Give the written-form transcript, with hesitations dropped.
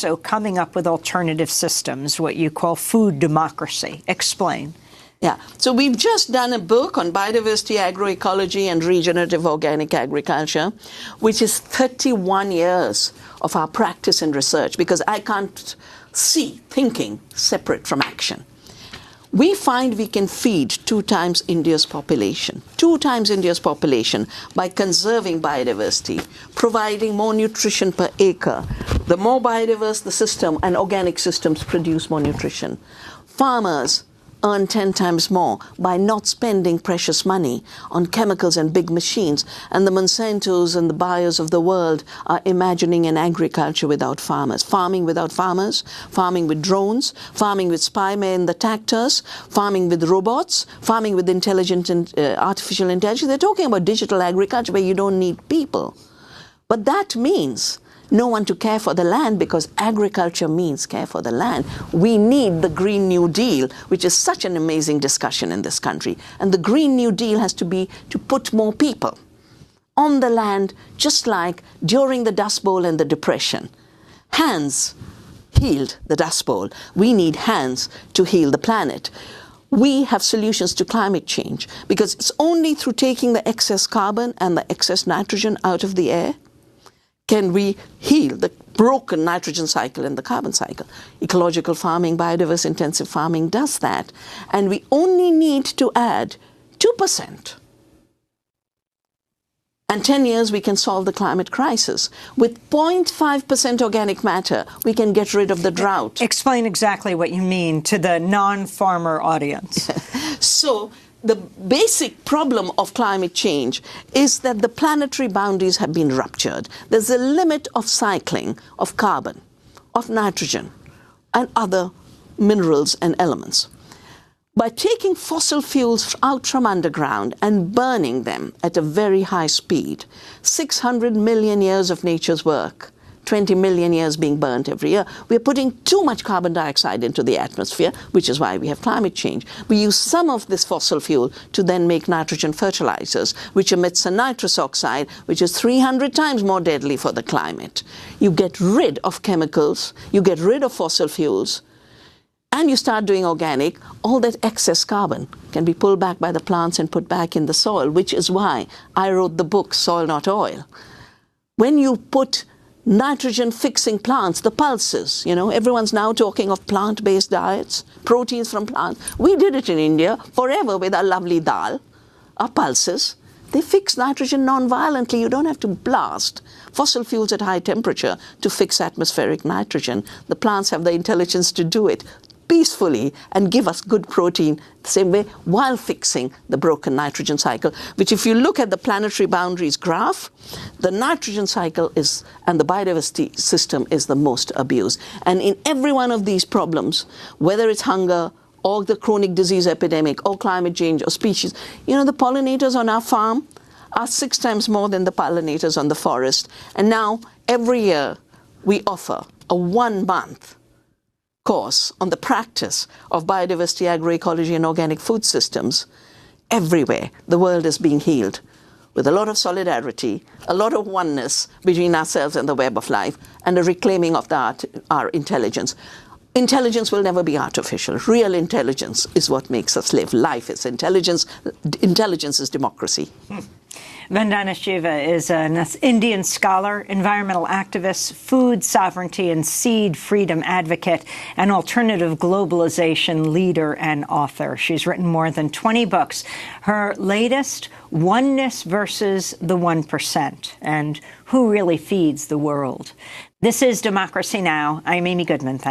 So coming up with alternative systems, what you call food democracy. Explain. Yeah, so we've just done a book on biodiversity, agroecology, and regenerative organic agriculture, which is 31 years of our practice and research, because I can't see thinking separate from action. We find we can feed 2 times India's population, 2 times India's population, by conserving biodiversity, providing more nutrition per acre. The more biodiverse the system and organic systems produce more nutrition. Farmers earn 10 times more by not spending precious money on chemicals and big machines. And the Monsantos and the Bayers of the world are imagining an agriculture without farmers, farming without farmers, farming with drones, farming with spy men, the tractors, farming with robots, farming with intelligent and artificial intelligence. They're talking about digital agriculture where you don't need people. But that means no one to care for the land, because agriculture means care for the land. We need the Green New Deal, which is such an amazing discussion in this country. And the Green New Deal has to be to put more people on the land, just like during the Dust Bowl and the Depression. Hands healed the Dust Bowl. We need hands to heal the planet. We have solutions to climate change, because it's only through taking the excess carbon and the excess nitrogen out of the air can we heal the broken nitrogen cycle and the carbon cycle. Ecological farming, biodiverse intensive farming does that. And we only need to add 2%. And 10 years we can solve the climate crisis. With 0.5% organic matter, we can get rid of the drought. Explain exactly what you mean to the non-farmer audience. So, the basic problem of climate change is that the planetary boundaries have been ruptured. There's a limit of cycling of carbon, of nitrogen, and other minerals and elements. By taking fossil fuels out from underground and burning them at a very high speed, 600 million years of nature's work, 20 million years being burnt every year, we're putting too much carbon dioxide into the atmosphere, which is why we have climate change. We use some of this fossil fuel to then make nitrogen fertilizers, which emits a nitrous oxide, which is 300 times more deadly for the climate. You get rid of chemicals, you get rid of fossil fuels, and you start doing organic. All that excess carbon can be pulled back by the plants and put back in the soil, which is why I wrote the book, Soil Not Oil. When you put nitrogen-fixing plants, the pulses, everyone's now talking of plant-based diets, proteins from plants. We did it in India forever with our lovely dal, our pulses. They fix nitrogen non-violently. You don't have to blast fossil fuels at high temperature to fix atmospheric nitrogen. The plants have the intelligence to do it peacefully and give us good protein the same way, while fixing the broken nitrogen cycle, which, if you look at the planetary boundaries graph, the nitrogen cycle is, and the biodiversity system is the most abused. And in every one of these problems, whether it's hunger or the chronic disease epidemic or climate change or species, the pollinators on our farm are 6 times more than the pollinators on the forest. And now, every year, we offer a 1-month course on the practice of biodiversity, agroecology, and organic food systems. Everywhere, the world is being healed with a lot of solidarity, a lot of oneness between ourselves and the web of life, and a reclaiming of our intelligence. Intelligence will never be artificial. Real intelligence is what makes us live. Life is intelligence. Intelligence is democracy. Vandana Shiva is an Indian scholar, environmental activist, food sovereignty and seed freedom advocate, and alternative globalization leader and author. She's written more than 20 books. Her latest, Oneness versus the 1%, and Who Really Feeds the World. This is Democracy Now! I'm Amy Goodman. Thank you.